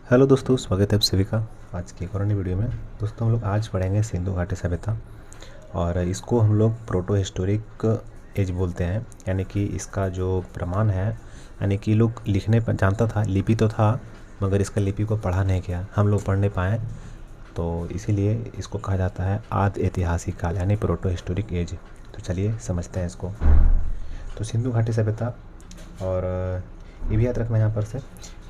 Hello दोस्तों, स्वागत है आप सभी का आज की एक और नई वीडियो में। दोस्तों, हम लोग आज पढ़ेंगे सिंधु घाटी सभ्यता और इसको हम लोग प्रोटो हिस्टोरिक एज बोलते हैं। यानी कि इसका जो प्रमाण है, यानी कि लोग लिखने पर जानता था, लिपि तो था मगर इसका लिपि को पढ़ा नहीं किया, हम लोग पढ़ नहीं पाए, तो इसीलिए इसको कहा जाता है आदि ऐतिहासिक काल यानी प्रोटो हिस्टोरिक एज। तो चलिए समझते हैं इसको। तो सिंधु घाटी सभ्यता, और ये भी याद रखना यहाँ पर से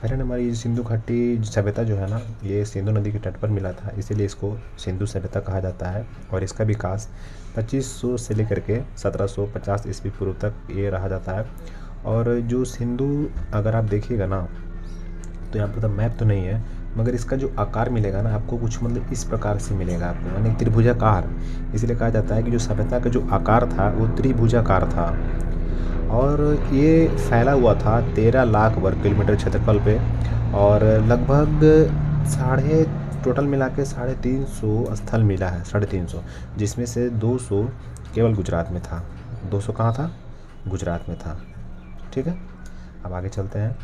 पहले नंबर, ये सिंधु घाटी सभ्यता जो है ना, ये सिंधु नदी के तट पर मिला था, इसीलिए इसको सिंधु सभ्यता कहा जाता है। और इसका विकास 2500 से लेकर के 1750 ईस्वी पूर्व तक ये रहा जाता है। और जो सिंधु, अगर आप देखिएगा ना, तो यहाँ पर तो मैप तो नहीं है मगर इसका जो आकार मिलेगा ना आपको, कुछ मतलब इस प्रकार से मिलेगा आपको, यानी त्रिभुजाकार। इसलिए कहा जाता है कि जो सभ्यता का जो आकार था वो त्रिभुजाकार था और ये फैला हुआ था 13 लाख वर्ग किलोमीटर क्षेत्रफल पे। और लगभग साढ़े टोटल मिला के 350 स्थल मिला है, 350, जिसमें से 200 केवल गुजरात में था। 200 कहाँ था? गुजरात में था। ठीक है, अब आगे चलते हैं।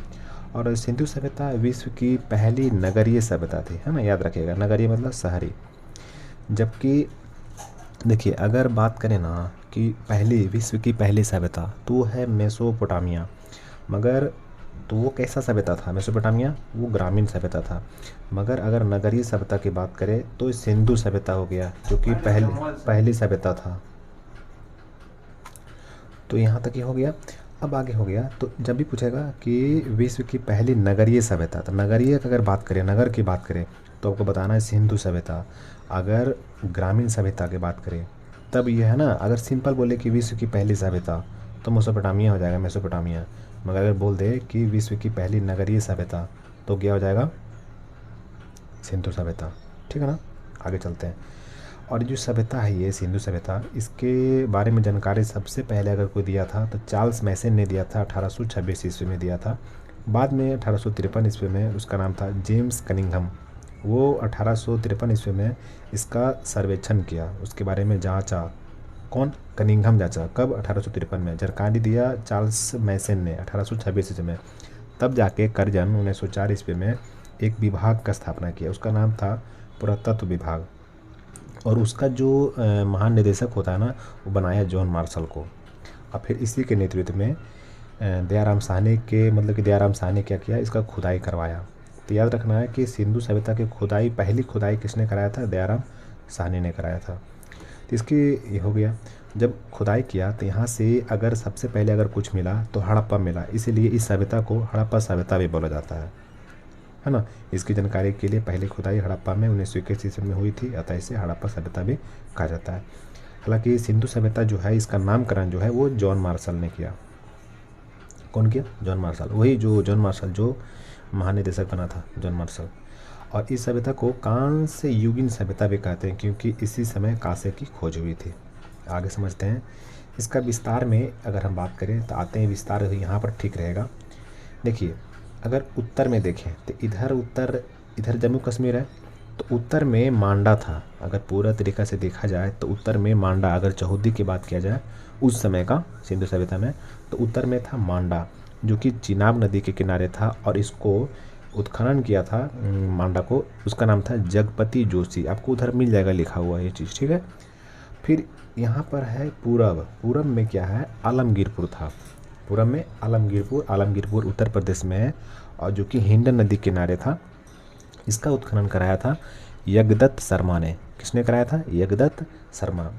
और सिंधु सभ्यता विश्व की पहली नगरीय सभ्यता थी, है ना, याद रखिएगा, नगरीय मतलब शहरी। जबकि देखिए, अगर बात करें ना कि पहली विश्व की पहली सभ्यता, तो वो है मेसोपोटामिया। मगर तो वो कैसा सभ्यता था? मेसोपोटामिया वो ग्रामीण सभ्यता था। मगर अगर नगरीय सभ्यता की बात करें तो सिंधु सभ्यता हो गया, जो कि पहली सभ्यता था। तो यहाँ तक ही हो गया। अब आगे हो गया, तो जब भी पूछेगा कि विश्व की पहली नगरीय सभ्यता, तो नगरीय की अगर बात करें, नगर की बात करें, तो आपको बताना है सिंधु सभ्यता। अगर ग्रामीण सभ्यता की बात करें तब ये है ना, अगर सिंपल बोले कि विश्व की पहली सभ्यता तो मेसोपोटामिया हो जाएगा, मेसोपोटामिया। मगर अगर बोल दे कि विश्व की पहली नगरीय सभ्यता तो क्या हो जाएगा? सिंधु सभ्यता। ठीक है ना, आगे चलते हैं। और जो सभ्यता है ये सिंधु सभ्यता, इसके बारे में जानकारी सबसे पहले अगर कोई दिया था तो चार्ल्स मैसन ने दिया था, 1826 ईस्वी में दिया था। बाद में 1853 ईस्वी में उसका नाम था जेम्स कनिंघम। वो 1853 ईस्वी में इसका सर्वेक्षण किया, उसके बारे में जांचा। कौन? कनिंघम जांचा। कब? 1853 में। जानकारी दिया चार्ल्स मैसन ने 1826 ईस्वी में। तब जाके कर्जन 1904 ईस्वी में एक विभाग का स्थापना किया, उसका नाम था पुरातत्व विभाग। और उसका जो महानिदेशक होता है ना, वो बनाया जॉन मार्शल को। और फिर इसी के नेतृत्व में दयाराम साहनी के, मतलब कि दयाराम साहनी क्या किया, इसका खुदाई करवाया। तो याद रखना है कि सिंधु सभ्यता की खुदाई, पहली खुदाई किसने कराया था? दयाराम साहनी ने कराया था। तो इसकी ये हो गया। जब खुदाई किया तो यहाँ से अगर सबसे पहले अगर कुछ मिला तो हड़प्पा मिला, इसीलिए इस सभ्यता को हड़प्पा सभ्यता भी बोला जाता है ना। इसकी जानकारी के लिए पहली खुदाई हड़प्पा में 1921 ईस्वी में हुई थी, अतः इसे हड़प्पा सभ्यता भी कहा जाता है। हालांकि सिंधु सभ्यता जो है, इसका नामकरण जो है वो जॉन मार्शल ने किया। कौन किया? John Marshall. वही जो जॉन मार्शल जो महानिदेशक बना था, जॉन मार्शल। और इस सभ्यता को कांस्य युगीन सभ्यता भी कहते हैं, क्योंकि इसी समय कांस्य की खोज हुई थी। आगे समझते हैं। इसका विस्तार में अगर हम बात करें तो आते हैं, विस्तार यहाँ पर ठीक रहेगा। देखिए, अगर उत्तर में देखें तो इधर जम्मू कश्मीर है, तो उत्तर में मांडा था। अगर पूरा तरीक़ा से देखा जाए तो उत्तर में मांडा, अगर चौहद्दी की बात किया जाए उस समय का सिंधु सभ्यता में, तो उत्तर में था मांडा, जो कि चिनाब नदी के किनारे था। और इसको उत्खनन किया था मांडा को, उसका नाम था जगपति जोशी। आपको उधर मिल जाएगा लिखा हुआ ये चीज़, ठीक है। फिर यहाँ पर है पूरब। पूरब में क्या है? आलमगीरपुर था। पूरब में आलमगीरपुर उत्तर प्रदेश में है, और जो कि हिंडन नदी किनारे था। इसका उत्खनन कराया था यज्ञदत्त शर्मा ने। किसने कराया था? यज्ञदत्त शर्मा।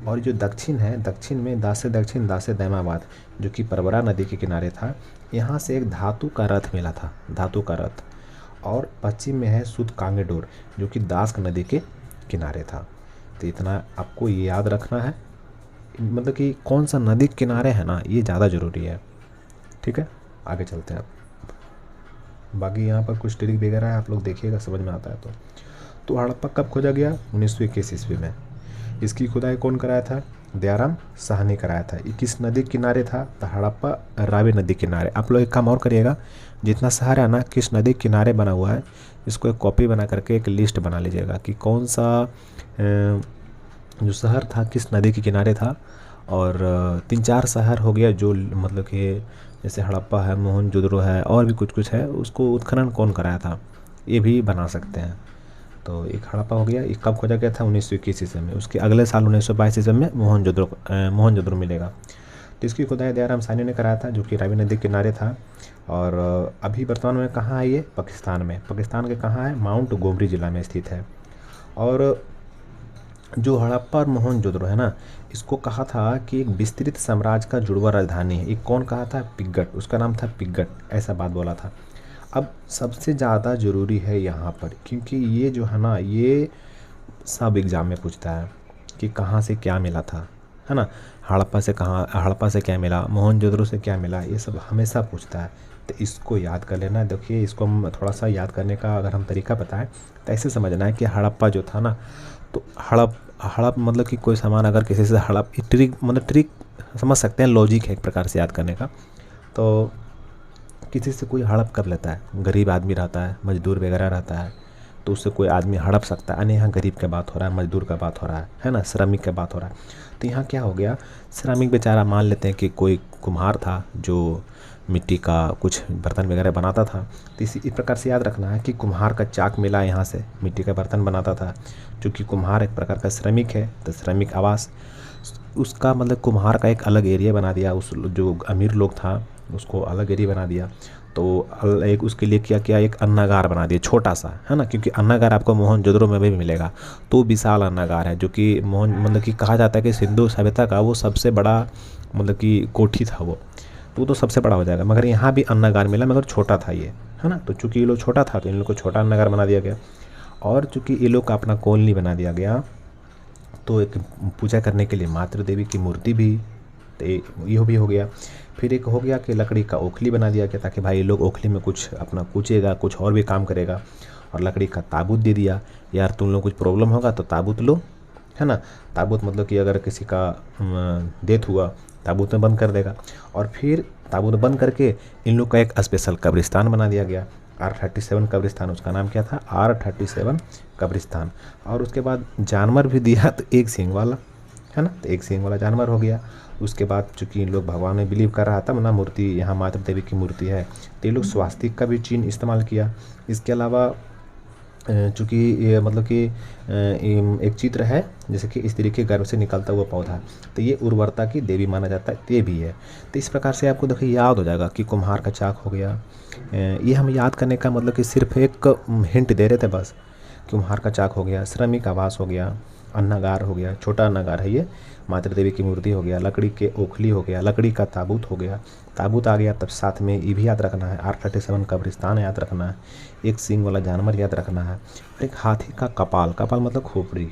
और जो दक्षिण है, दक्षिण में दासे दक्षिण, दासे दैमाबाद, जो कि परवरा नदी के किनारे था। यहाँ से एक धातु का रथ मिला था, धातु का रथ। और पश्चिम में है सुद कांगेडोर, जो कि दास्क नदी के किनारे था। तो इतना आपको ये याद रखना है, मतलब कि कौन सा नदी के किनारे है ना, ये ज़्यादा ज़रूरी है। ठीक है, आगे चलते हैं। बाकी यहाँ पर कुछ ट्रिक वगैरह है, आप लोग देखिएगा, समझ में आता है। तो हड़प्पा कब खोजा गया? 1921 ईस्वी में। इसकी खुदाई कौन कराया था? दयाराम साहनी कराया था। ये किस नदी के किनारे था? तो हड़प्पा रावी नदी किनारे। आप लोग एक काम और करिएगा, जितना शहर है ना किस नदी किनारे बना हुआ है, इसको एक कॉपी बना करके एक लिस्ट बना लीजिएगा कि कौन सा जो शहर था किस नदी के किनारे था। और 3-4 शहर हो गया जो, मतलब कि जैसे हड़प्पा है, मोहनजोदड़ो है, और भी कुछ है, उसको उत्खनन कौन कराया था, ये भी बना सकते हैं। तो एक हड़प्पा हो गया, ये कब खोजा गया था? 1921 ईस्वी में। उसके अगले साल 1922 ईस्वी में मोहनजोदड़ो मिलेगा। तो इसकी खुदाई दयाराम साहनी ने कराया था, जो कि रावी नदी के किनारे था। और अभी वर्तमान में कहाँ है ये? पाकिस्तान में। पाकिस्तान के कहाँ है? माउंट गोमरी ज़िला में स्थित है। और जो हड़प्पा और मोहनजोदड़ो है ना, इसको कहा था कि एक विस्तृत साम्राज्य का जुड़वा राजधानी है। एक कौन कहा था? पिग्गट, उसका नाम था पिग्गट, ऐसा बात बोला था। अब सबसे ज़्यादा ज़रूरी है यहाँ पर, क्योंकि ये जो है ना, ये सब एग्ज़ाम में पूछता है कि कहाँ से क्या मिला था, है ना। हड़प्पा से क्या मिला, मोहनजोदड़ो से क्या मिला, ये सब हमेशा पूछता है। तो इसको याद कर लेना। देखिए, इसको हम थोड़ा सा याद करने का अगर हम तरीका बताएं तो ऐसे समझना है कि हड़प्पा जो था ना, तो हड़प मतलब कि कोई सामान अगर किसी से हड़प, ट्रिक समझ सकते हैं, लॉजिक है एक प्रकार से याद करने का। तो किसी से कोई हड़प कर लेता है, गरीब आदमी रहता है, मजदूर वगैरह रहता है, तो उससे कोई आदमी हड़प सकता है। यानी यहाँ गरीब का बात हो रहा है, मजदूर का बात हो रहा है ना, श्रमिक का बात हो रहा है। तो यहाँ क्या हो गया, श्रमिक बेचारा, मान लेते हैं कि कोई कुम्हार था जो मिट्टी का कुछ बर्तन वगैरह बनाता था। तो इस प्रकार से याद रखना है कि कुम्हार का चाक मिला यहाँ से, मिट्टी का बर्तन बनाता था। चूँकि कुम्हार एक प्रकार का श्रमिक है, तो श्रमिक आवास, उसका मतलब कुम्हार का एक अलग एरिया बना दिया। उस जो अमीर लोग था उसको अलग एरिया बना दिया। तो एक उसके लिए क्या किया, एक अन्नागार बना दिया छोटा सा, है ना, क्योंकि अन्नागार आपको मोहनजोदड़ो में भी मिलेगा। तो विशाल अन्नागार है, जो कि मतलब कि कहा जाता है कि सिंधु सभ्यता का वो सबसे बड़ा मतलब कि कोठी था वो, तो सबसे बड़ा हो जाएगा। मगर यहाँ भी अन्नागार मिला, मगर छोटा था ये, है ना। तो चूँकि ये लोग छोटा था तो इन लोग को छोटा अन्नागार बना दिया गया। और चूँकि ये लोग का अपना कॉलोनी बना दिया गया, तो एक पूजा करने के लिए मातृ देवी की मूर्ति भी, तो ये भी हो गया। फिर एक हो गया कि लकड़ी का ओखली बना दिया गया, ताकि भाई लोग ओखली में कुछ अपना कूचेगा, कुछ और भी काम करेगा। और लकड़ी का ताबूत दे दिया, यार तुम लोग कुछ प्रॉब्लम होगा तो ताबूत लो, है ना। ताबूत मतलब कि अगर किसी का डेथ हुआ, ताबूत में बंद कर देगा। और फिर ताबूत बंद करके इन लोग का एक स्पेशल कब्रिस्तान बना दिया गया, R37 कब्रिस्तान। उसका नाम क्या था? R37 कब्रिस्तान। और उसके बाद जानवर भी दिया, तो एक सींग वाला, है ना, तो एक सींग वाला जानवर हो गया। उसके बाद चूँकि इन लोग भगवान में बिलीव कर रहा था ना, मूर्ति यहाँ मातृ देवी की मूर्ति है, तो ये लोग स्वास्तिक का भी चिन्ह इस्तेमाल किया। इसके अलावा चूँकि ये मतलब कि एक चित्र है, जैसे कि स्त्री के गर्भ से निकलता हुआ पौधा, तो ये उर्वरता की देवी माना जाता है, ये भी है। तो इस प्रकार से आपको देखिए याद हो जाएगा कि कुम्हार का चाक हो गया। ये हम याद करने का मतलब कि सिर्फ एक हिंट दे रहे थे बस। कुम्हार का चाक हो गया, श्रमिक आवास हो गया, अन्नागार हो गया, छोटा अन्नागार है ये, मातृ देवी की मूर्ति हो गया, लकड़ी के ओखली हो गया, लकड़ी का ताबूत हो गया, ताबूत आ गया। तब साथ में ये भी याद रखना है, R37 कब्रिस्तान याद रखना है, एक सींग वाला जानवर याद रखना है, और एक हाथी का कपाल, कपाल मतलब खोपड़ी,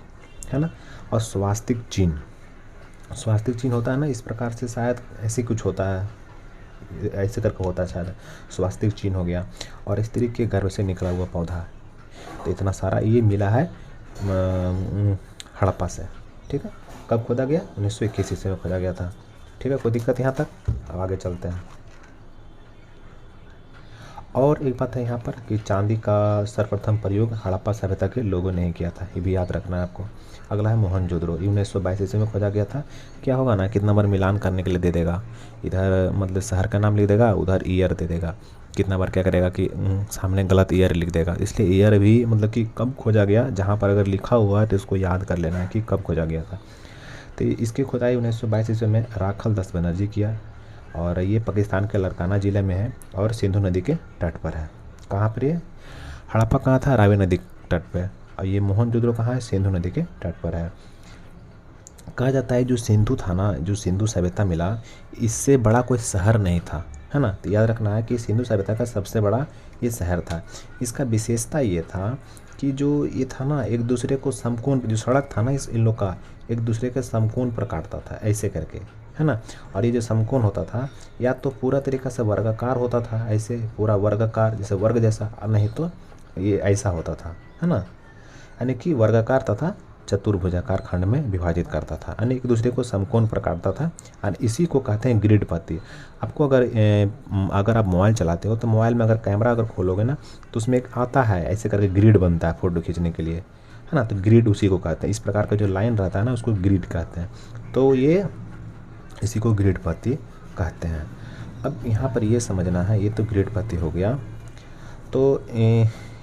है ना। और स्वास्तिक चिन्ह, स्वास्तिक चिन्ह होता है ना, इस प्रकार से शायद ऐसे कुछ होता है, ऐसे करके होता है शायद, स्वास्तिक चिन्ह हो गया। और स्त्री के गर्भ से निकला हुआ पौधा। तो इतना सारा ये मिला है हड़प्पा से, ठीक है। कब खोदा गया? 1921 ईस्वी में खोदा गया था, ठीक है। कोई दिक्कत यहाँ तक? अब आगे चलते हैं। और एक बात है यहाँ पर कि चांदी का सर्वप्रथम प्रयोग हड़प्पा सभ्यता के लोगों ने ही किया था, ये भी याद रखना है आपको। अगला है मोहनजोदड़ो, 1922 ईस्वी में खोजा गया था। क्या होगा ना, कितना बार मिलान करने के लिए दे देगा, इधर मतलब शहर का नाम लिख देगा, उधर ईयर दे देगा। कितना बार क्या करेगा कि सामने गलत ईयर लिख देगा, इसलिए ईयर भी मतलब कि कब खोजा गया, जहाँ पर अगर लिखा हुआ है तो इसको याद कर लेना है कि कब खोजा गया था। तो इसकी खुदाई 1922 ईस्वी में राखल दस बनर्जी किया, और ये पाकिस्तान के लड़काना ज़िले में है और सिंधु नदी के तट पर है। कहाँ पर ये? हड़प्पा कहाँ था? रावी नदी तट पर। और ये मोहनजोदड़ो कहाँ है? सिंधु नदी के तट पर है। कहा जाता है जो सिंधु था ना, जो सिंधु सभ्यता मिला, इससे बड़ा कोई शहर नहीं था, है ना। तो याद रखना है कि सिंधु सभ्यता का सबसे बड़ा ये शहर था। इसका विशेषता ये था कि जो ये था ना, एक दूसरे को समकोण, जो सड़क था ना इन लोग का, एक दूसरे के समकोण पर काटता था ऐसे करके, है ना। और ये जो समकोण होता था, या तो पूरा तरीका से वर्गाकार होता था, ऐसे पूरा वर्गाकार जैसे वर्ग जैसा, और नहीं तो ये ऐसा होता था, है ना। यानी कि वर्गाकार तथा चतुर्भुजाकार खंड में विभाजित करता था, यानी एक दूसरे को समकोण पर काटता था। और इसी को कहते हैं ग्रिड पत्ती। आपको अगर आप मोबाइल चलाते हो तो मोबाइल में अगर कैमरा अगर खोलोगे ना, तो उसमें एक आता है ऐसे करके ग्रिड बनता है फ़ोटो खींचने के लिए, है ना। तो ग्रिड उसी को कहते हैं, इस प्रकार का जो लाइन रहता है ना उसको ग्रिड कहते हैं। तो ये इसी को ग्रिड पत्ती कहते हैं। अब यहाँ पर ये समझना है, ये तो ग्रिड पत्ती हो गया। तो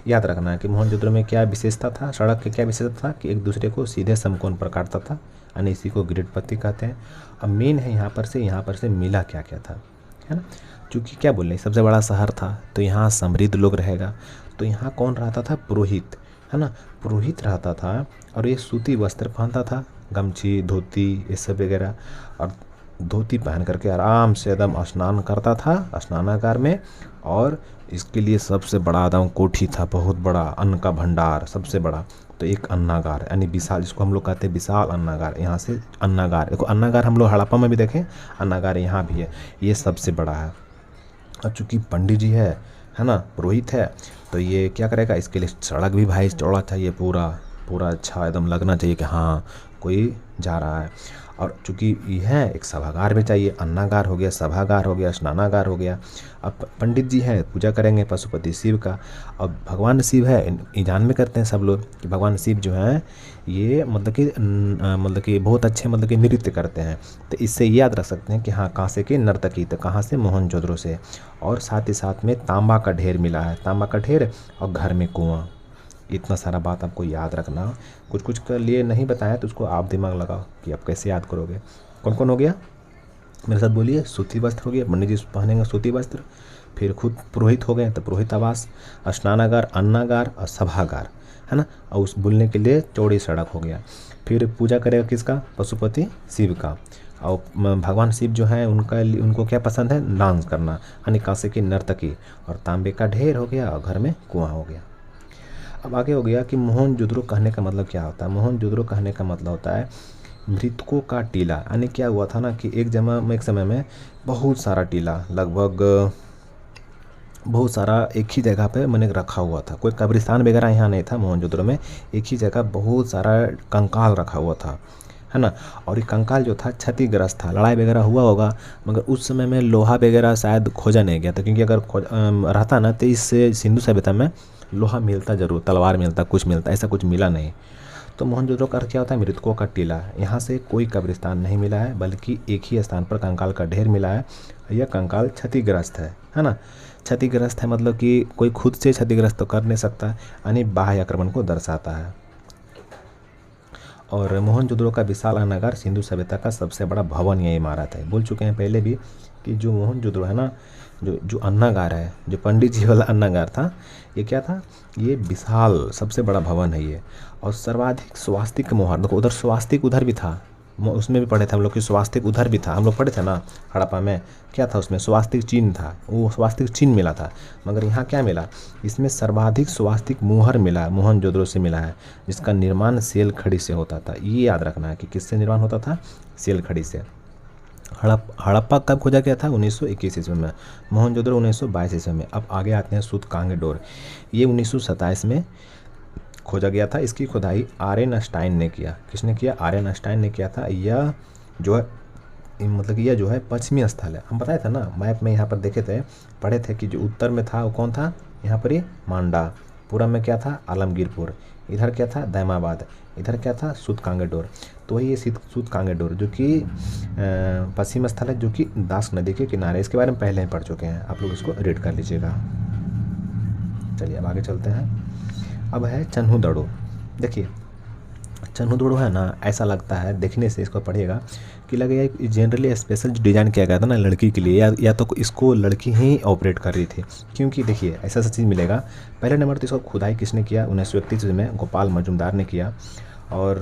याद रखना है कि मोहनजोदड़ो में क्या विशेषता था, सड़क की क्या विशेषता था कि एक दूसरे को सीधे समकोण पर काटता था, यानी इसी को ग्रिड पत्ती कहते हैं। अब मेन है यहाँ पर से मिला क्या क्या था, है ना। चूँकि क्या बोल रहे हैं, सबसे बड़ा शहर था तो यहाँ समृद्ध लोग रहेगा, तो यहाँ कौन रहता था, पुरोहित, है ना, पुरोहित रहता था। और ये सूती वस्त्र पहनता था, गमछी धोती ये सब वगैरह, और धोती पहन करके आराम से एकदम स्नान करता था स्नानागार में। और इसके लिए सबसे बड़ा एकदम कोठी था, बहुत बड़ा अन्न का भंडार सबसे बड़ा। तो एक अन्नागार यानी विशाल, जिसको हम लोग कहते हैं विशाल अन्नागार, यहाँ से अन्नागार, देखो अन्नागार हम लोग हड़प्पा में भी देखें, अन्नागार यहाँ भी है, ये सबसे बड़ा है। और चूँकि पंडित जी है ना, पुरोहित है, तो ये क्या करेगा, इसके लिए सड़क भी भाई चौड़ा चाहिए, पूरा पूरा अच्छा एकदम लगना चाहिए कि हाँ कोई जा रहा है। और चूँकि यह एक सभागार भी चाहिए, अन्नागार हो गया, सभागार हो गया, स्नानागार हो गया। अब पंडित जी हैं पूजा करेंगे पशुपति शिव का, और भगवान शिव है, ईजान में करते हैं सब लोग कि भगवान शिव जो हैं ये मतलब कि बहुत अच्छे मतलब कि नृत्य करते हैं। तो इससे याद रख सकते हैं कि हाँ कहाँ से के नर्तकी, तो कहाँ से, मोहनजोदड़ो से। और साथ ही साथ में तांबा का ढेर मिला है, तांबा का ढेर, और घर में कुआं। इतना सारा बात आपको याद रखना, कुछ कुछ के लिए नहीं बताया तो उसको आप दिमाग लगाओ कि आप कैसे याद करोगे। कौन कौन हो गया मेरे साथ बोलिए, सूती वस्त्र हो गया, पंडित जी पहनेंगे सूती वस्त्र, फिर खुद पुरोहित हो गए तो पुरोहित आवास, स्नानागार, अन्नागार और सभागार, है ना। और उस बोलने के लिए चौड़ी सड़क हो गया। फिर पूजा करेगा किसका, पशुपति शिव का। और भगवान शिव जो है उनको क्या पसंद है, डांस करना, यानी कांसे की नर्तकी। और तांबे का ढेर हो गया और घर में कुआं हो गया। अब आगे हो गया कि मोहनजोदड़ो कहने का मतलब क्या होता है। मोहनजोदड़ो कहने का मतलब होता है मृतकों का टीला, यानी क्या हुआ था ना कि एक समय में बहुत सारा टीला, लगभग बहुत सारा एक ही जगह पे मैंने रखा हुआ था, कोई कब्रिस्तान वगैरह यहाँ नहीं था मोहनजोदड़ो में, एक ही जगह बहुत सारा कंकाल रखा हुआ था, है ना। और ये कंकाल जो था क्षतिग्रस्त था, लड़ाई वगैरह हुआ होगा, मगर उस समय में लोहा वगैरह शायद खोजा नहीं गया था, क्योंकि अगर रहता ना तो इस सिंधु सभ्यता में लोहा मिलता जरूर, तलवार मिलता, कुछ मिलता, ऐसा कुछ मिला नहीं। तो मोहनजोदड़ो का अर्थ क्या होता है, मृतकों का टीला। यहाँ से कोई कब्रिस्तान नहीं मिला है, बल्कि एक ही स्थान पर कंकाल का ढेर मिला है। यह कंकाल क्षतिग्रस्त है ना। क्षतिग्रस्त है मतलब कि कोई खुद से क्षतिग्रस्त तो कर नहीं सकता, यानी बाह्य आक्रमण को दर्शाता है। और मोहनजोदड़ो का विशाल अन्नागार सिंधु सभ्यता का सबसे बड़ा भवन या इमारत है। बोल चुके हैं पहले भी कि जो मोहनजोदड़ो है ना, जो अन्नागार है, जो पंडित जी वाला अन्नागार था, ये क्या था, ये विशाल सबसे बड़ा भवन है ये। और सर्वाधिक स्वास्तिक मोहर, देखो उधर स्वास्तिक उधर भी था, उसमें भी पढ़े थे हम लोग कि स्वास्तिक उधर भी था, हम लोग पढ़े थे ना हड़प्पा में, क्या था उसमें स्वास्तिक चिन्ह था, वो स्वास्तिक चिन्ह मिला था। मगर यहाँ क्या मिला, इसमें सर्वाधिक स्वास्तिक मोहर मिला, मोहनजोदड़ो से मिला है, जिसका निर्माण सेल खड़ी से होता था। ये याद रखना है कि किससे निर्माण होता था, सेल खड़ी से। हड़प्पा कब खोजा गया था, 1921 ईस्वी में। मोहनजोदड़ो 1922 ईस्वी में। अब आगे आते हैं सूतकांगेडोर, ये 1927 में खोजा गया था। इसकी खुदाई आर्यनस्टाइन ने किया। किसने किया, आर्यनस्टाइन ने किया था। यह जो है मतलब कि यह जो है पश्चिमी स्थल है, हम बताए थे ना मैप में, यहाँ पर देखे थे, पढ़े थे कि जो उत्तर में था वो कौन था, यहाँ पर ही मांडा, पूरब में क्या था, आलमगीरपुर, इधर क्या था, दैमाबाद, इधर क्या था, सूतकांगेडोर। तो वही ये सूतकांगेडोर जो कि पश्चिम स्थल है, जो कि दास नदी के किनारे। इसके बारे में पहले ही पढ़ चुके हैं, आप लोग इसको रीड कर लीजिएगा। चलिए अब आगे चलते हैं। अब है चन्हुदड़ो। देखिए चन्हुदड़ो है ना, ऐसा लगता है देखने से, इसको पढ़िएगा कि लगेगा जनरली स्पेशल डिज़ाइन किया गया था ना लड़की के लिए, या तो इसको लड़की ही ऑपरेट कर रही थी। क्योंकि देखिए ऐसा चीज़ मिलेगा। पहले नंबर तो इसको खुदाई किसने किया, 1931 में गोपाल मजुमदार ने किया। और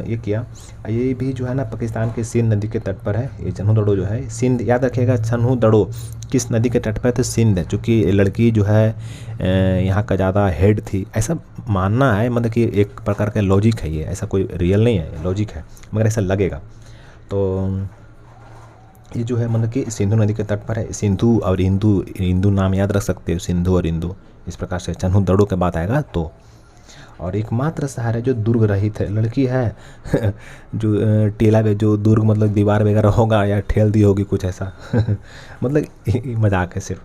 ये किया, ये भी जो है ना पाकिस्तान के सिंध नदी के तट पर है। ये चन्हुदड़ो जो है, सिंध याद रखिएगा, चन्हुदड़ो किस नदी के तट पर है, तो सिंध है। चूँकि लड़की जो है यहाँ का ज़्यादा हेड थी, ऐसा मानना है, मतलब कि एक प्रकार का लॉजिक है ये, ऐसा कोई रियल नहीं है, लॉजिक है, मगर ऐसा लगेगा। तो ये जो है मतलब कि सिंधु नदी के तट पर है। सिंधु और हिंदू नाम याद रख सकते हो, सिंधु और हिंदू, इस प्रकार से चन्हुदड़ो के बात आएगा तो। और एकमात्र शहर है जो दुर्ग रहित है, लड़की है जो टीला में जो दुर्ग मतलब दीवार वगैरह होगा या ठेल दी होगी कुछ ऐसा मतलब मजाक है सिर्फ।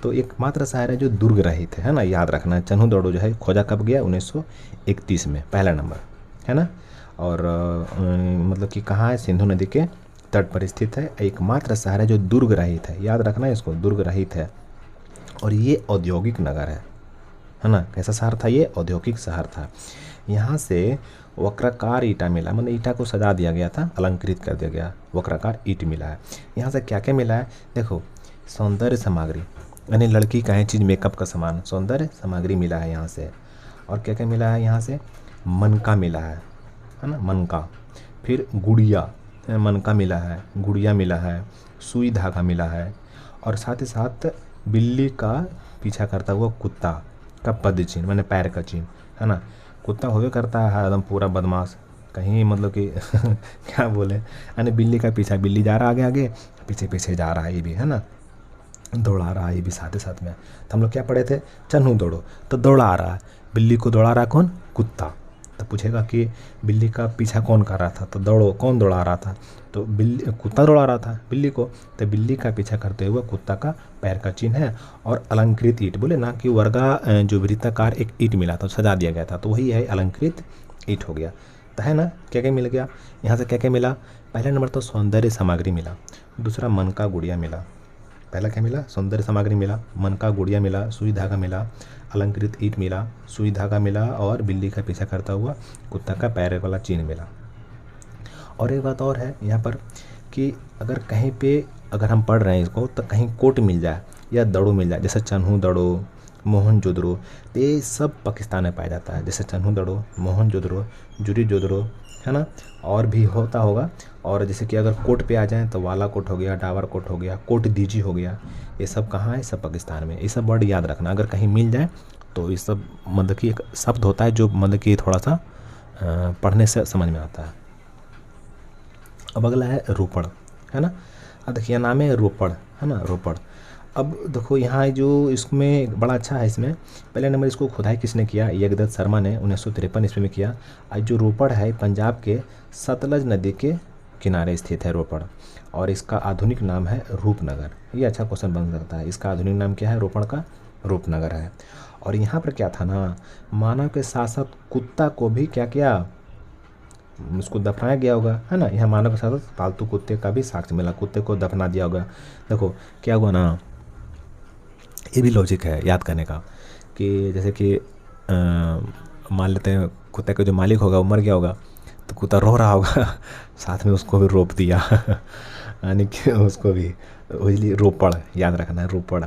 तो एकमात्र शहर है जो दुर्ग रहित है ना, याद रखना। चन्हुदड़ो जो है खोजा कब गया, 1931 में, पहला नंबर, है ना। और मतलब कि कहाँ है, सिंधु नदी के तट पर स्थित है। एकमात्र शहर है जो दुर्ग रहित है, याद रखना इसको, दुर्ग रहित है। और ये औद्योगिक नगर है है ना। कैसा शहर था ये? औद्योगिक शहर था। यहाँ से वक्राकार ईंटा मिला, मतलब ईंटा को सजा दिया गया था, अलंकृत कर दिया गया, वक्राकार ईंट मिला है। यहाँ से क्या क्या मिला है? देखो, सौंदर्य सामग्री, यानी लड़की का है चीज़, मेकअप का सामान, सौंदर्य सामग्री मिला है यहाँ से। और क्या क्या मिला है यहाँ से? मनका मिला है ना, मनका। फिर गुड़िया, मनका मिला है, गुड़िया मिला है, सुई धागा मिला है, और साथ ही साथ बिल्ली का पीछा करता हुआ कुत्ता का पद चिन्ह, मैंने पैर का चिन्ह, है ना। कुत्ता होवे करता है एकदम पूरा बदमाश, कहीं मतलब कि क्या बोले, यानी बिल्ली का पीछा, बिल्ली जा रहा है आगे आगे, पीछे पीछे जा रहा है ये भी, है ना, दौड़ा रहा है ये भी साथ ही साथ में। तो हम लोग क्या पढ़े थे? चन्नू दौड़ो, तो दौड़ा रहा है, बिल्ली को दौड़ा रहा कौन? कुत्ता। तो पूछेगा कि बिल्ली का पीछा कौन कर रहा था? तो दौड़ो, कौन दौड़ा रहा था? तो बिल्ली, कुत्ता दौड़ा रहा था बिल्ली को। तो बिल्ली का पीछा करते हुए कुत्ता का पैर का चिन्ह है। और अलंकृत ईंट, बोले ना कि वर्गा जो वृत्ताकार एक ईंट मिला था, सजा दिया गया था, तो वही है अलंकृत ईंट हो गया। तो है ना, क्या क्या मिल गया यहाँ से? क्या क्या मिला? पहला नंबर तो सौंदर्य सामग्री मिला, दूसरा मन का गुड़िया मिला। पहला क्या मिला? सौंदर्य सामग्री मिला, मन का गुड़िया मिला, सुई धागा मिला, अलंकृत ईंट मिला, सुई धागा मिला, और बिल्ली का पीछा करता हुआ कुत्ता का पैर वाला चिन्ह मिला। और एक बात और है यहाँ पर कि अगर कहीं पे अगर हम पढ़ रहे हैं इसको, तो कहीं कोट मिल जाए या दड़ो मिल जाए, जैसे चन्हू दड़ो, मोहनजोदड़ो, तो ये सब पाकिस्तान में पाया जाता है। जैसे चन्हू दड़ो, मोहनजोदड़ो, जुरी जोदड़ो, है ना, और भी होता होगा। और जैसे कि अगर कोट पे आ जाएं तो वाला कोट हो गया, डावर कोट हो गया, कोट दीजी हो गया, ये सब कहाँ है? सब पाकिस्तान में। ये सब वर्ड याद रखना, अगर कहीं मिल जाए तो ये सब मतलब कि एक शब्द होता है जो मतलब कि थोड़ा सा पढ़ने से समझ में आता है। अब अगला है रोपड़, है ना। अब देखिए नाम है रोपड़, है ना, रोपड़। अब देखो यहाँ जो इसमें बड़ा अच्छा है, इसमें पहले नंबर इसको खुदाई किसने किया? यज्ञदत्त शर्मा ने 1953 ईस्वी में किया। आज जो रोपड़ है पंजाब के सतलज नदी के किनारे स्थित है रोपड़, और इसका आधुनिक नाम है रूपनगर। ये अच्छा क्वेश्चन बन सकता है, इसका आधुनिक नाम क्या है? रोपड़ का रूपनगर है। और यहाँ पर क्या था ना, मानव के साथ साथ कुत्ता को भी क्या किया? उसको दफनाया गया होगा, है ना। यहाँ मानव के साथ साथ पालतू कुत्ते का भी साक्ष्य मिला, कुत्ते को दफना दिया होगा। देखो क्या हुआ ना, ये भी लॉजिक है याद करने का, कि जैसे कि मान लेते हैं कुत्ते का जो मालिक होगा वो मर गया होगा, तो कुत्ता रो रहा होगा साथ में उसको भी रोप दिया यानी कि उसको भी, इसलिए रोपड़ याद रखना है, रोपड़,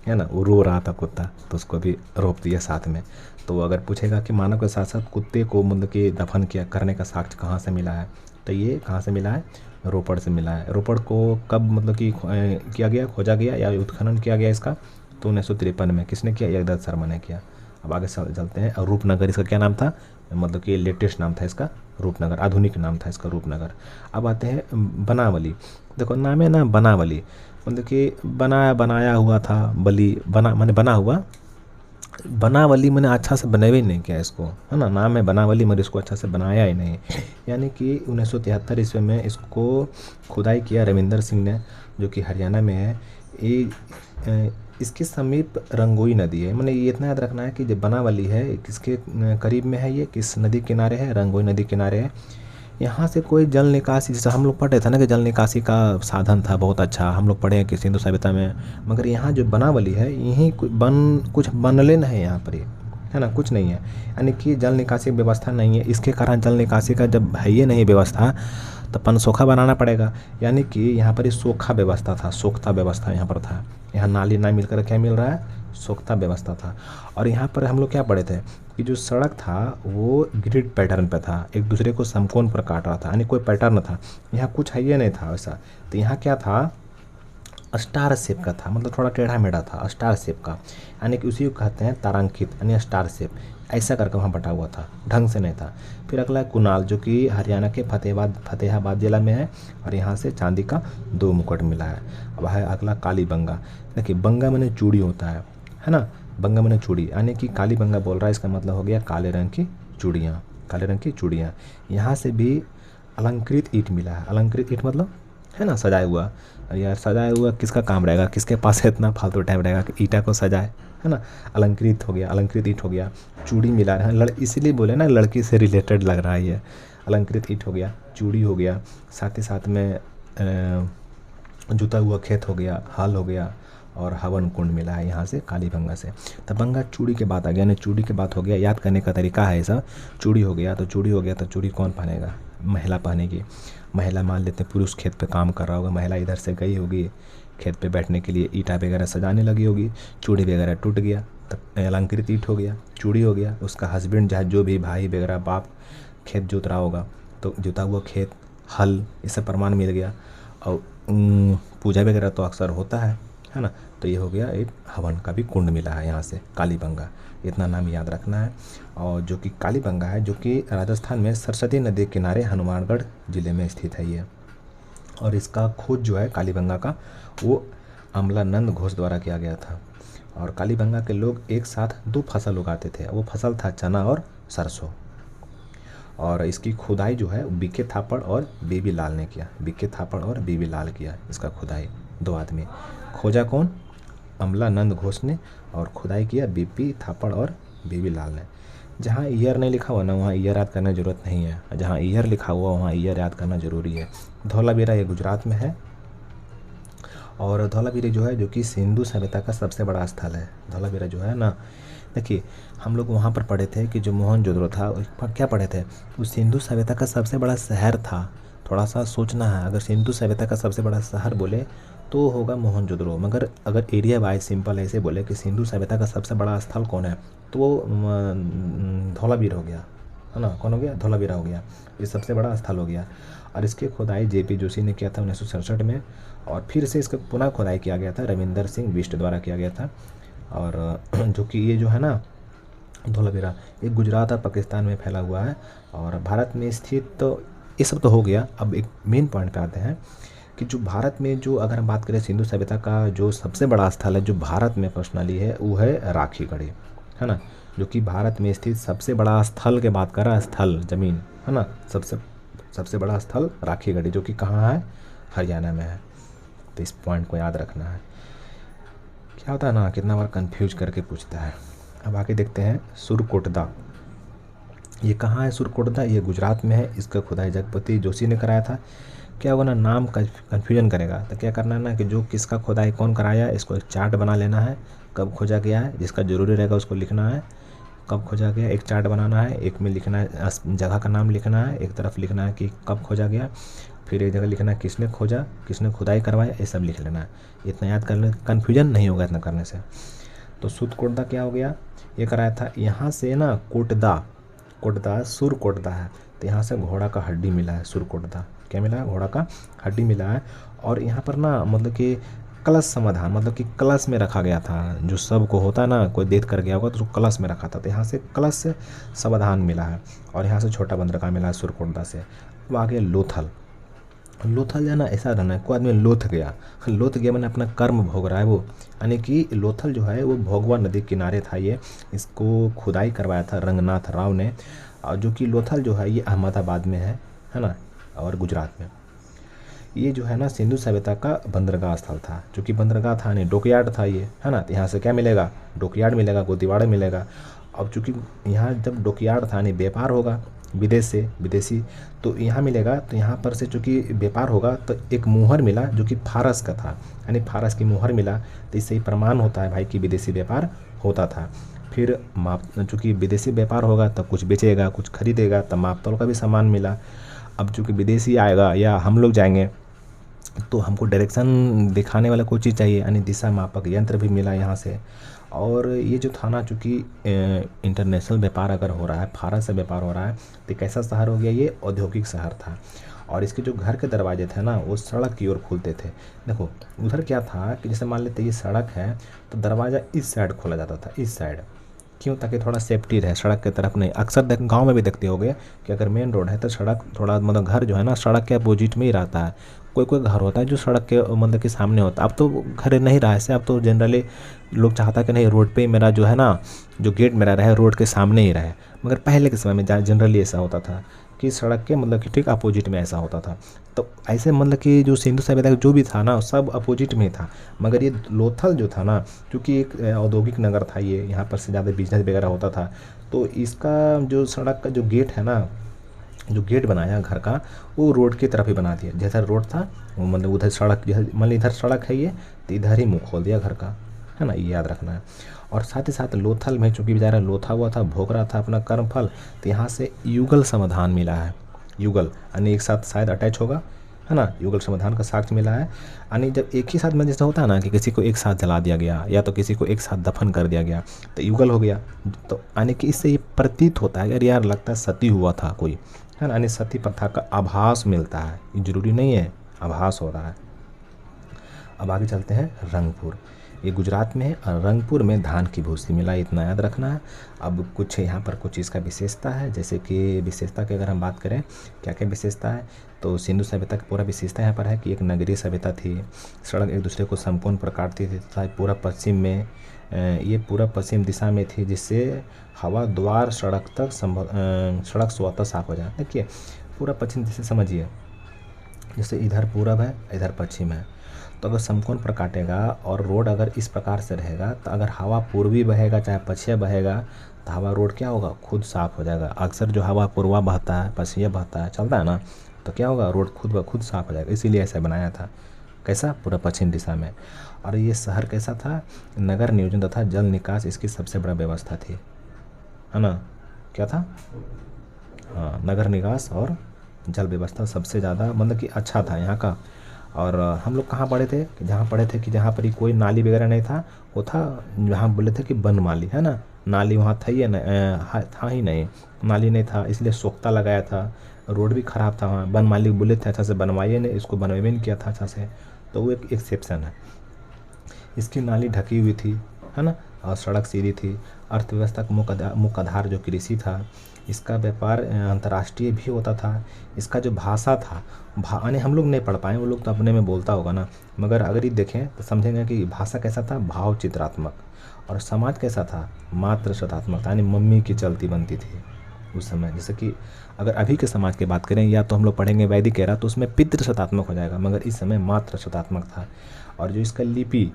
है ना। वो रो रहा था कुत्ता, तो उसको भी रोप दिया साथ में। तो अगर पूछेगा कि मानव के साथ साथ कुत्ते को मतलब कि दफन किया करने का साक्ष्य कहाँ से मिला है, तो ये कहाँ से मिला है? रोपड़ से मिला है। रोपड़ को कब मतलब कि किया गया, खोजा गया या उत्खनन किया गया इसका? तो 1953 में। किसने किया? यज्ञदत्त शर्मा ने किया। अब आगे चलते हैं। और रूपनगर इसका क्या नाम था? मतलब कि लेटेस्ट नाम था इसका रूपनगर, आधुनिक नाम था इसका रूपनगर। अब आते हैं बनावली। देखो नाम है ना बनावली, मतलब कि बनाया हुआ था, बली बना मैंने बना हुआ, बनावली मैंने अच्छा से बनाया ही नहीं किया इसको, है ना। नाम है बनावली मगर इसको अच्छा से बनाया ही नहीं। यानी कि 1973 ईस्वी में इसको खुदाई किया रविंदर सिंह ने, जो कि हरियाणा में है। ये इसके समीप रंगोई नदी है। मैंने ये इतना याद रखना है कि जो बनावली है किसके करीब में है, ये किस नदी किनारे है? रंगोई नदी किनारे है। यहाँ से कोई जल निकासी, जैसे हम लोग पढ़े थे ना कि जल निकासी का साधन था बहुत अच्छा, हम लोग पढ़े हैं कि सिंधु सभ्यता में। मगर यहाँ जो बनावली है यहीं कुछ बनले नहीं है यहाँ पर, है ना, कुछ नहीं है। यानी कि जल निकासी व्यवस्था नहीं है, इसके कारण जल निकासी का जब है ये नहीं व्यवस्था, तो पनसोखा बनाना पड़ेगा। यानी कि यहाँ पर सोखा व्यवस्था था, सोखता व्यवस्था यहाँ पर था। यहाँ नाली ना मिलकर क्या मिल रहा है? सोखता व्यवस्था था। और यहाँ पर हम लोग क्या पढ़े थे कि जो सड़क था वो ग्रिड पैटर्न पे था, एक दूसरे को समकोण पर काट रहा था, यानी कोई पैटर्न था। यहाँ कुछ है ये नहीं था वैसा। तो यहाँ क्या था? स्टार शेप का था, मतलब थोड़ा टेढ़ा मेढ़ा था, स्टार शेप का, यानी कि उसी को कहते हैं तारांकित, यानी स्टार शेप, ऐसा करके वहाँ बटा हुआ था, ढंग से नहीं था। फिर अगला है कुनाल, जो कि हरियाणा के फतेहाबाद जिला में है, और यहाँ से चांदी का 2 मुकुट मिला है। अब है अगला कालीबंगा। देखिए बंगा मैंने चूड़ी होता है ना, बंगा मैंने चूड़ी, यानी कि कालीबंगा बोल रहा है, इसका मतलब हो गया काले रंग की चूड़ियाँ, काले रंग की चूड़ियाँ। यहाँ से भी अलंकृत ईंट मिला है। अलंकृत ईंट मतलब है ना सजाया हुआ। यार सजाया हुआ किसका काम रहेगा, किसके पास इतना फालतू टाइम रहेगा कि ईंटा को सजाए, है ना। अलंकृत हो गया, अलंकृत ईंट हो गया, चूड़ी मिला है, इसीलिए बोले ना लड़की से रिलेटेड लग रहा है ये। अलंकृत ईंट हो गया, चूड़ी हो गया, साथ ही साथ में जुता हुआ खेत हो गया, हल हो गया, और हवन कुंड मिला है यहाँ से कालीबंगा से। दबंगा चूड़ी के बाद आ गया, यानी चूड़ी के बाद हो गया। याद करने का तरीका है ऐसा, चूड़ी हो गया तो चूड़ी हो गया, तो चूड़ी कौन पहनेगा? महिला पहनेगी। महिला मान लेते हैं पुरुष खेत पे काम कर रहा होगा, महिला इधर से गई होगी खेत पे बैठने के लिए, ईंटा वगैरह सजाने लगी होगी, चूड़ी वगैरह टूट गया, तब अलंकृत ईंट हो गया, चूड़ी हो गया। उसका हस्बैंड चाहे जो भी भाई वगैरह बाप खेत जोत रहा होगा, तो जोता हुआ खेत, हल, इससे प्रमाण मिल गया। और पूजा वगैरह तो अक्सर होता है ना। तो ये हो गया, एक हवन का भी कुंड मिला है यहाँ से कालीबंगा, इतना नाम याद रखना है। और जो कि कालीबंगा है, जो कि राजस्थान में सरस्वती नदी के किनारे हनुमानगढ़ ज़िले में स्थित है ये। और इसका खोज जो है कालीबंगा का, वो अमलानंद घोष द्वारा किया गया था। और कालीबंगा के लोग एक साथ 2 फसल उगाते थे, वो फसल था चना और सरसों। और इसकी खुदाई जो है बीके थापड़ और बीबी लाल ने किया, बीके थापड़ और बीबी लाल किया इसका खुदाई, 2 आदमी। खोजा कौन? अमलानंद घोष ने, और खुदाई किया बीपी थापड़ और बीबी लाल ने। जहाँ ईयर नहीं लिखा हुआ ना, वहाँ ईयर याद करने की ज़रूरत नहीं है, जहाँ ईयर लिखा हुआ वहाँ ईयर याद करना ज़रूरी है। धौलावीरा ये गुजरात में है। और धौलावीरा जो है, जो कि सिंधु सभ्यता का सबसे बड़ा स्थल है। धौलावीरा जो है ना, देखिए हम लोग वहाँ पर पढ़े थे कि जो मोहनजोदड़ो था, क्या पढ़े थे, वो सिंधु सभ्यता का सबसे बड़ा शहर था। थोड़ा सा सोचना है, अगर सिंधु सभ्यता का सबसे बड़ा शहर बोले तो होगा मोहनजोदड़ो, मगर अगर एरिया वाइज सिंपल ऐसे बोले कि सिंधु सभ्यता का सबसे बड़ा स्थल कौन है, तो वो धौलावीरा हो गया, है ना। कौन हो गया? धौलावीरा हो गया, ये सबसे बड़ा स्थल हो गया। और इसकी खुदाई जेपी जोशी ने किया था 1967 में, और फिर से इसका पुनः खुदाई किया गया था रविंदर सिंह बिष्ट द्वारा किया गया था। और जो कि ये जो है ना धौलावीरा, ये गुजरात और पाकिस्तान में फैला हुआ है और भारत में स्थित। तो ये सब तो हो गया। अब एक मेन पॉइंट पे आते हैं कि जो भारत में, जो अगर हम बात करें सिंधु सभ्यता का जो सबसे बड़ा स्थल है जो भारत में पर्सनली है, वो है राखीगढ़ी, है ना। जो कि भारत में स्थित सबसे बड़ा स्थल के बात कर रहा है, स्थल ज़मीन, है ना, सबसे बड़ा स्थल राखीगढ़ी, जो कि कहाँ है? हरियाणा में है। तो इस पॉइंट को याद रखना है। क्या होता है ना, कितना बार कंफ्यूज करके पूछता है। अब आगे देखते हैं सुरकोटदा। ये कहाँ है सुरकोटदा? ये गुजरात में है। इसका खुदाई जगपति जोशी ने कराया था। क्या होगा ना, नाम कन्फ्यूजन करेगा, तो क्या करना है ना कि जो किसका खुदाई कौन कराया है, इसको एक चार्ट बना लेना है, कब खोजा गया है, जिसका ज़रूरी रहेगा उसको लिखना है, कब खोजा गया, एक चार्ट बनाना है, एक में लिखना है जगह का नाम लिखना है, एक तरफ लिखना है कि कब खोजा गया, फिर एक जगह लिखना है किसने खोजा, किसने खुदाई करवाया, ये सब लिख लेना है। इतना याद कर ले, कन्फ्यूजन नहीं होगा इतना करने से। तो सुरकोटदा क्या हो गया? ये कराया था। यहाँ से ना कोटदा सुरकोटदा है, तो यहाँ से घोड़ा का हड्डी मिला है। सुरकोटदा क्या मिला है? घोड़ा का हड्डी मिला है। और यहाँ पर ना मतलब कि कलश समाधान, मतलब कि कलश में रखा गया था, जो सब को होता है ना, कोई देख कर गया होगा तो उसको कलश में रखा था, तो यहाँ से कलश से समाधान मिला है। और यहाँ से छोटा बंदरगाह मिला है सुरकोटदा से। अब आगे लोथल जो है ना, ऐसा रहना है, कोई आदमी लोथ गया मैंने अपना कर्म भोग रहा है वो, यानी कि लोथल जो है वो भोगवा नदी किनारे था। ये इसको खुदाई करवाया था रंगनाथ राव ने। और जो कि लोथल जो है ये अहमदाबाद में है ना, और गुजरात में। ये जो है ना सिंधु सभ्यता का बंदरगाह स्थल था, जो कि बंदरगाह था नहीं, डॉकयार्ड था ये, है ना। तो यहाँ से क्या मिलेगा? डॉकयार्ड मिलेगा, गोदीवाड़ा मिलेगा। अब चूँकि यहाँ जब डॉकयार्ड था नहीं, व्यापार होगा विदेश से, विदेशी, तो यहाँ मिलेगा। तो यहाँ पर से चूँकि व्यापार होगा, तो एक मुहर मिला जो कि फारस का था, यानी फारस की मुहर मिला। तो इससे ही प्रमाण होता है भाई कि विदेशी व्यापार होता था। फिर चूँकि विदेशी व्यापार होगा तब कुछ बेचेगा, कुछ खरीदेगा, तब मापतौल का भी सामान मिला। अब चूँकि विदेशी आएगा या हम लोग जाएंगे, तो हमको डायरेक्शन दिखाने वाला कोई चीज़ चाहिए, यानी दिशा मापक यंत्र भी मिला यहाँ से। और ये जो था ना, चूँकि इंटरनेशनल व्यापार अगर हो रहा है, फारस से व्यापार हो रहा है, तो कैसा शहर हो गया? ये औद्योगिक शहर था। और इसके जो घर के दरवाजे थे ना, वो सड़क की ओर खुलते थे। देखो उधर क्या था कि जैसे मान लेते ये सड़क है, तो दरवाज़ा इस साइड खोला जाता था, इस साइड। क्यों? ताकि थोड़ा सेफ्टी रहे, सड़क की तरफ नहीं। अक्सर गांव में भी देखते होगे कि अगर मेन रोड है तो सड़क थोड़ा मतलब घर जो है ना सड़क के अपोजिट में ही रहता है। कोई कोई घर होता है जो सड़क के मतलब के सामने होता है। अब तो घर नहीं रहा ऐसे, अब तो जनरली लोग चाहता है कि नहीं रोड पे ही मेरा जो है ना, जो गेट मेरा रहे रोड के सामने ही रहे। मगर पहले के समय में जनरली ऐसा होता था कि सड़क के मतलब कि ठीक अपोजिट में ऐसा होता था। तो ऐसे मतलब कि जो सिंधु सभ्यता जो भी था ना, सब अपोजिट में था। मगर ये लोथल जो था ना, क्योंकि एक औद्योगिक नगर था ये, यहाँ पर से ज़्यादा बिजनेस वगैरह होता था, तो इसका जो सड़क का जो गेट है ना, जो गेट बनाया घर का वो रोड की तरफ ही बना दिया, जैसा रोड था वो मतलब उधर सड़क, जैसे मान ली इधर सड़क है ये, तो इधर ही मुँह खोल दिया घर का, है ना, ये याद रखना है। और साथ ही साथ लोथल में चूंकि बेचारा लोथा हुआ था, भोग रहा था अपना कर्मफल, तो यहाँ से युगल समाधान मिला है। युगल यानी एक साथ शायद अटैच होगा, है ना, युगल समाधान का साक्ष्य मिला है। यानी जब एक ही साथ में जैसा होता है ना कि किसी को एक साथ जला दिया गया या तो किसी को एक साथ दफन कर दिया गया तो युगल हो गया। तो यानी कि इससे ये प्रतीत होता है, अगर यार लगता है सती हुआ था कोई, है ना, यानी सती प्रथा का आभास मिलता है, ये जरूरी नहीं है, आभास हो रहा है। अब आगे चलते हैं रंगपुर, ये गुजरात में है और रंगपुर में धान की भूसी मिला, इतना याद रखना है। अब कुछ यहाँ पर कुछ इसका विशेषता है, जैसे कि विशेषता की अगर हम बात करें क्या क्या विशेषता है, तो सिंधु सभ्यता की पूरा विशेषता यहाँ पर है कि एक नगरीय सभ्यता थी, सड़क एक दूसरे को समकोण पर काटती थी तथा पूरा पश्चिम में ये पूरा पश्चिम दिशा में थी, जिससे हवा द्वार सड़क तक सड़क स्वतः साफ हो जाए। देखिए पूरा पश्चिम दिशा समझिए, जैसे इधर पूरब है इधर पश्चिम है, तो अगर समकोण पर काटेगा और रोड अगर इस प्रकार से रहेगा तो अगर हवा पूर्वी बहेगा चाहे पश्चिम बहेगा तो हवा रोड क्या होगा, खुद साफ़ हो जाएगा। अक्सर जो हवा पूर्वा बहता है पश्चिम बहता है चलता है ना, तो क्या होगा, रोड खुद ब खुद साफ़ हो जाएगा, इसीलिए ऐसा बनाया था। कैसा, पूरा पश्चिम दिशा में। और ये शहर कैसा था, नगर नियोजन तथा जल निकास इसकी सबसे बड़ा व्यवस्था थी, है ना, क्या था, हाँ, नगर निकास और जल व्यवस्था सबसे ज़्यादा मतलब कि अच्छा था यहाँ का। और हम लोग कहाँ पढ़े थे, कि जहाँ पढ़े थे कि जहाँ पर ही कोई नाली वगैरह नहीं था, वो था जहाँ बोले थे कि बनमाली, है ना, नाली वहाँ था ही था ही नहीं, नाली नहीं था, इसलिए सोख्ता लगाया था, रोड भी ख़राब था वहाँ, बनमाली बोले थे अच्छा से बनवाइए नहीं, इसको बनवाइए नहीं किया था अच्छा से, तो वो एक एक्सेप्शन है। इसकी नाली ढकी हुई थी, है ना, और सड़क सीधी थी। अर्थव्यवस्था का मुख्य आधार जो कृषि था, इसका व्यापार अंतर्राष्ट्रीय भी होता था। इसका जो भाषा था, यानी हम लोग नहीं पढ़ पाए, वो लोग तो अपने में बोलता होगा ना, मगर अगर ये देखें तो समझेंगे कि भाषा कैसा था, भाव चित्रात्मक। और समाज कैसा था, मातृ शतात्मक, यानी मम्मी की चलती बनती थी उस समय। जैसे कि अगर अभी के समाज की बात करें या तो हम लोग पढ़ेंगे वैदिक एरा तो उसमें पितृ शतात्मक हो जाएगा, मगर इस समय मातृ शतात्मक था। और जो इसका लिपि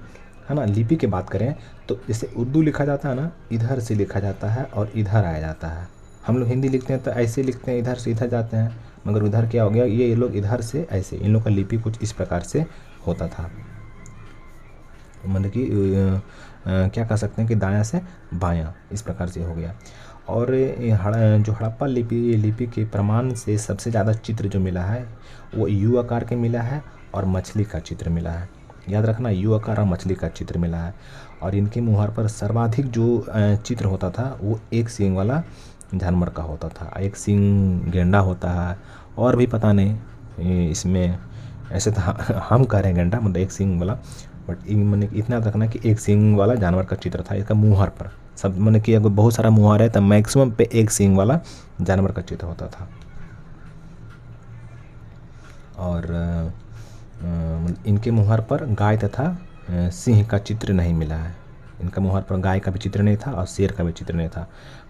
है ना, लिपि की बात करें तो जैसे उर्दू लिखा जाता है ना, इधर से लिखा जाता है और इधर आया जाता है। हम लोग हिंदी लिखते हैं तो ऐसे लिखते हैं, इधर से इधर जाते हैं, मगर उधर क्या हो गया, ये लोग इधर से ऐसे, इन लोग का लिपि कुछ इस प्रकार से होता था, मतलब कि क्या कह सकते हैं कि दायां से बायां इस प्रकार से हो गया। और जो हड़प्पा लिपि के प्रमाण से सबसे ज़्यादा चित्र जो मिला है वो यू आकार के मिला है और मछली का चित्र मिला है, याद रखना, यू आकार और मछली का चित्र मिला है। और इनके मुहर पर सर्वाधिक जो चित्र होता था वो एक सींग वाला जानवर का होता था, एक सींग गेंडा होता है, और भी पता नहीं इसमें, ऐसे तो हम कह रहे हैं गेंडा मतलब एक सींग वाला, बट मैंने इतना रखना कि एक सींग वाला जानवर का चित्र था इसका मुहर पर। सब मैंने कि अगर बहुत सारा मुहर है तो मैक्सिमम पे एक सींग वाला जानवर का चित्र होता था। और इनके मुहर पर गाय तथा सिंह का चित्र नहीं मिला है, इनका मुहर पर गाय का भी चित्र नहीं था और शेर का भी चित्र नहीं था।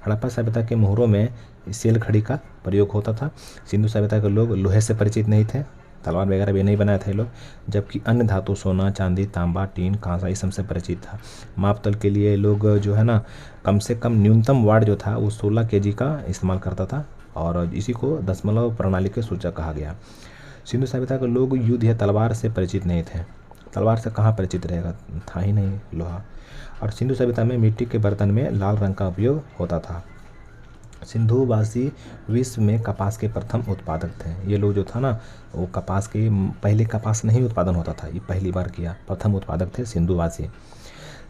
हड़प्पा सभ्यता के मोहरों में सेल खड़ी का प्रयोग होता था। सिंधु सभ्यता के लोग लोहे से परिचित नहीं थे, तलवार वगैरह भी नहीं बनाए थे लोग, जबकि अन्य धातु सोना चांदी तांबा टीन कांसा इस सबसे परिचित था। मापतल के लिए लोग जो है ना कम से कम न्यूनतम वाट जो था वो 16 kg का इस्तेमाल करता था, और इसी को दशमलव प्रणाली के सूचक कहा गया। सिंधु सभ्यता के लोग युद्ध या तलवार से परिचित नहीं थे, तलवार से कहाँ परिचित रहेगा, था ही नहीं लोहा। और सिंधु सभ्यता में मिट्टी के बर्तन में लाल रंग का उपयोग होता था। सिंधुवासी विश्व में कपास के प्रथम उत्पादक थे। ये लोग जो था ना वो कपास के, पहले कपास नहीं उत्पादन होता था, ये पहली बार किया, प्रथम उत्पादक थे सिंधुवासी।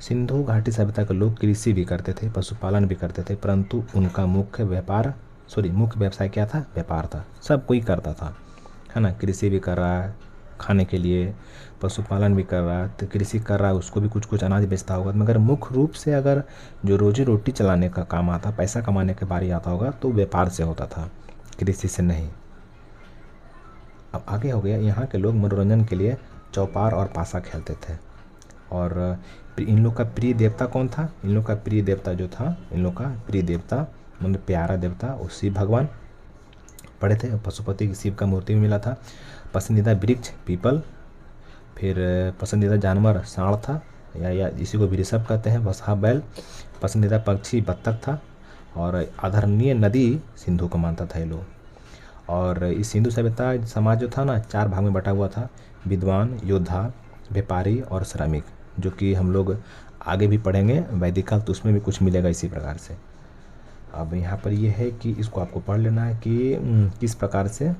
सिंधु घाटी सभ्यता के लोग कृषि भी करते थे, पशुपालन भी करते थे, परंतु उनका मुख्य व्यवसाय क्या था, व्यापार था। सब कोई करता था, है ना, कृषि भी कर रहा है खाने के लिए, पशुपालन भी कर रहा है, तो कृषि कर रहा है उसको भी कुछ कुछ अनाज बेचता होगा, मगर मुख्य रूप से अगर जो रोजी रोटी चलाने का काम आता, पैसा कमाने के बारी आता होगा तो व्यापार से होता था, कृषि से नहीं। अब आगे हो गया, यहाँ के लोग मनोरंजन के लिए चौपार और पासा खेलते थे। और इन लोग का प्रिय देवता कौन था, इन लोग का प्रिय देवता जो था, इन लोग का प्रिय देवता मतलब प्यारा देवता वो शिव भगवान पढ़े थे। पशुपति शिव का मूर्ति भी मिला था। पसंदीदा वृक्ष पीपल, फिर पसंदीदा जानवर सांड था, या इसी को भी ऋषभ कहते हैं, बसहा बैल। पसंदीदा पक्षी बत्तख था, और आदरणीय नदी सिंधु को मानता था ये लोग। और इस सिंधु सभ्यता समाज जो था ना 4 भाग में बटा हुआ था, विद्वान, योद्धा, व्यापारी और श्रमिक, जो कि हम लोग आगे भी पढ़ेंगे वैदिक काल, तो उसमें भी कुछ मिलेगा इसी प्रकार से। अब यहाँ पर ये है कि इसको आपको पढ़ लेना है कि किस प्रकार से,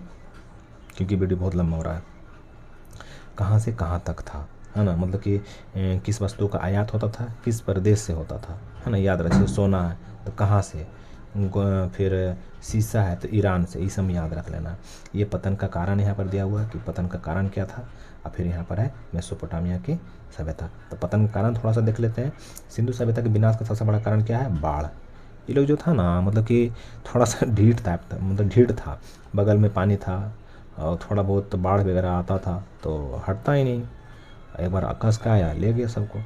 क्योंकि वीडियो बहुत लंबा हो रहा है, कहाँ से कहाँ तक था, है ना, मतलब कि किस वस्तु का आयात होता था, किस प्रदेश से होता था, है ना, याद रखिए। सोना है तो कहाँ से, फिर शीशा है तो ईरान से, ये सब याद रख लेना। ये पतन का कारण यहाँ पर दिया हुआ है कि पतन का कारण क्या था। और फिर यहाँ पर है मेसोपोटामिया की सभ्यता। तो पतन का कारण थोड़ा सा देख लेते हैं। सिंधु सभ्यता के विनाश का सबसे बड़ा कारण क्या है, बाढ़। ये लोग जो था ना, मतलब कि थोड़ा सा ढीठ टाइप था, मतलब ढीठ था, बगल में पानी था और थोड़ा बहुत बाढ़ वगैरह आता था तो हटता ही नहीं, एक बार आकाश का आया ले गया सबको।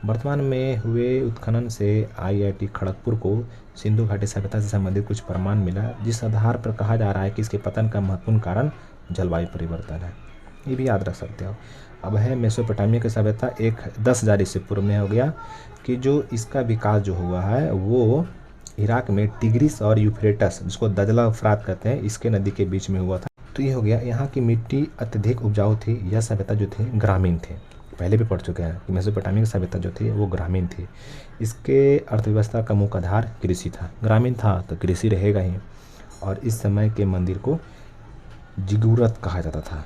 वर्तमान में हुए उत्खनन से IIT खड़गपुर को सिंधु घाटी सभ्यता से संबंधित कुछ प्रमाण मिला, जिस आधार पर कहा जा रहा है कि इसके पतन का महत्वपूर्ण कारण जलवायु परिवर्तन है। ये भी याद रख सकते हो। अब है मेसोपोटामिया की सभ्यता। 10,000 ईस्वी पूर्व में हो गया कि जो इसका विकास जो हुआ है वो इराक में टिग्रिस और यूफ्रेटस, जिसको दजला फ्रात कहते हैं, इसके नदी के बीच में हुआ था। तो ये हो गया। यहाँ की मिट्टी अत्यधिक उपजाऊ थी। यह सभ्यता जो थी ग्रामीण थे, पहले भी पढ़ चुके हैं कि मेसोपोटामिया की सभ्यता जो थी वो ग्रामीण थी। इसके अर्थव्यवस्था का मुख्य आधार कृषि था। ग्रामीण था तो कृषि रहेगा ही। और इस समय के मंदिर को जिगुरत कहा जाता था,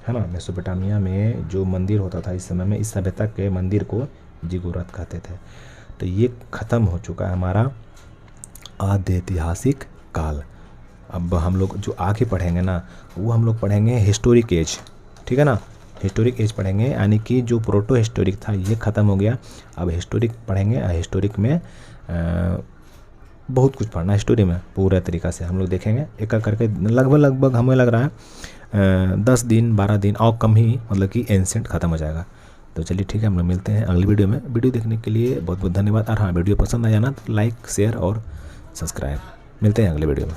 है ना। मेसोपोटामिया में जो मंदिर होता था इस समय में, इस सभ्यता के मंदिर को जिगुरत कहते थे। तो ये ख़त्म हो चुका है हमारा आद्य ऐतिहासिक काल। अब हम लोग जो आगे पढ़ेंगे ना, वो हम लोग पढ़ेंगे हिस्टोरिक एज, ठीक है ना। हिस्टोरिक एज पढ़ेंगे, यानी कि जो प्रोटो हिस्टोरिक था ये ख़त्म हो गया। अब हिस्टोरिक पढ़ेंगे। हिस्टोरिक में बहुत कुछ पढ़ना है। हिस्टोरी में पूरा तरीक़ा से हम लोग देखेंगे एक एक करके। लगभग हमें लग रहा है 10 दिन 12 दिन और कम ही, मतलब कि एंसेंट ख़त्म हो जाएगा। तो चलिए ठीक है, हम लोग मिलते हैं अगली वीडियो में। वीडियो देखने के लिए बहुत बहुत धन्यवाद। और हाँ, वीडियो पसंद आया ना तो लाइक, शेयर और सब्सक्राइब। मिलते हैं अगले वीडियो में।